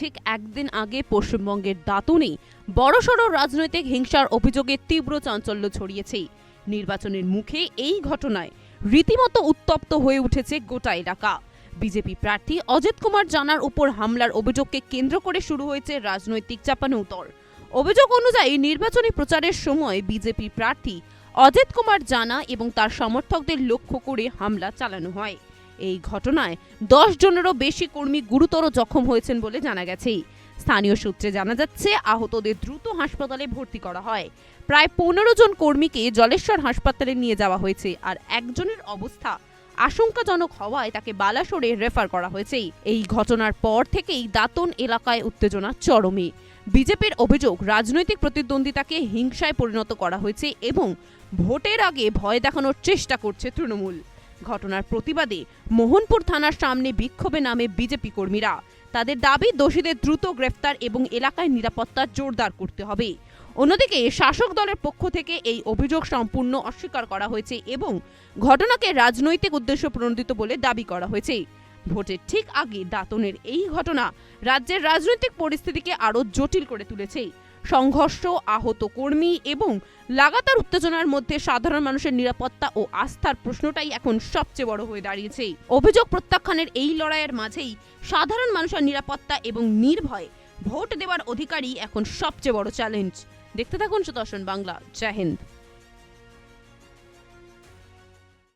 ঠিক একদিন আগে পশ্চিমবঙ্গের দাঁতনে বড়সড় রাজনৈতিক হিংসার অভিযোগে তীব্র চাঞ্চল্য ছড়িয়েছে। নির্বাচনের মুখে এই ঘটনায় রীতিমতো উত্তপ্ত হয়ে উঠেছে গোটা এলাকা। বিজেপি প্রার্থী অজিত কুমার জানার উপর হামলার অভিযোগকে কেন্দ্র করে শুরু হয়েছে রাজনৈতিক চাপানোউতর। অভিযোগ অনুযায়ী নির্বাচনী প্রচারের সময় বিজেপি প্রার্থী অজিত কুমার জানা এবং তার সমর্থকদের লক্ষ্য করে হামলা চালানো হয়। এই ঘটনায় 10 জনেরও বেশি কর্মী গুরুতর জখম হয়েছেন বলে জানা গেছে। স্থানীয় সূত্রে জানা যাচ্ছে আহতদের দ্রুত হাসপাতালে ভর্তি করা হয়। প্রায় 15 জন কর্মীকে জলেশ্বর হাসপাতালে নিয়ে যাওয়া হয়েছে, আর একজনের অবস্থা আশঙ্কাজনক হওয়ায় তাকে বালাসোরে রেফার করা হয়েছে। এই ঘটনার পর থেকেই দাঁতন এলাকায় উত্তেজনা চরমে। বিজেপির অভিযোগ, রাজনৈতিক প্রতিদ্বন্দ্বিতাকে হিংসায় পরিণত করা হয়েছে এবং ভোটের আগে ভয় দেখানোর চেষ্টা করছে তৃণমূল। ঘটনার প্রতিবাদে মোহনপুর থানার সামনে বিক্ষোভে নামে বিজেপি কর্মীরা। তাদের দাবি, দোষীদের দ্রুত গ্রেফতার এবং এলাকায় নিরাপত্তা জোরদার করতে হবে। অন্যদিকে শাসক দলের পক্ষ থেকে এই অভিযোগ সম্পূর্ণ অস্বীকার করা হয়েছে এবং ঘটনাকে রাজনৈতিক উদ্দেশ্য প্রণোদিত বলে দাবি করা হয়েছে। ভোটের ঠিক আগে দাঁতনের এই ঘটনা রাজ্যের রাজনৈতিক পরিস্থিতিকে আরও জটিল করে তুলেছে। সংঘর্ষ, আহত কর্মী এবং লাগাতার উত্তেজনার মধ্যে সাধারণ মানুষের নিরাপত্তা ও আস্থার প্রশ্নটাই এখন সবচেয়ে বড় হয়ে দাঁড়িয়েছে। অভিযোগ প্রত্যাখ্যানের এই লড়াইয়ের মাঝেই সাধারণ মানুষের নিরাপত্তা এবং নির্ভয়ে ভোট দেওয়ার অধিকারই এখন সবচেয়ে বড় চ্যালেঞ্জ। দেখতে থাকুন সুদর্শন বাংলা। জয় হিন্দ।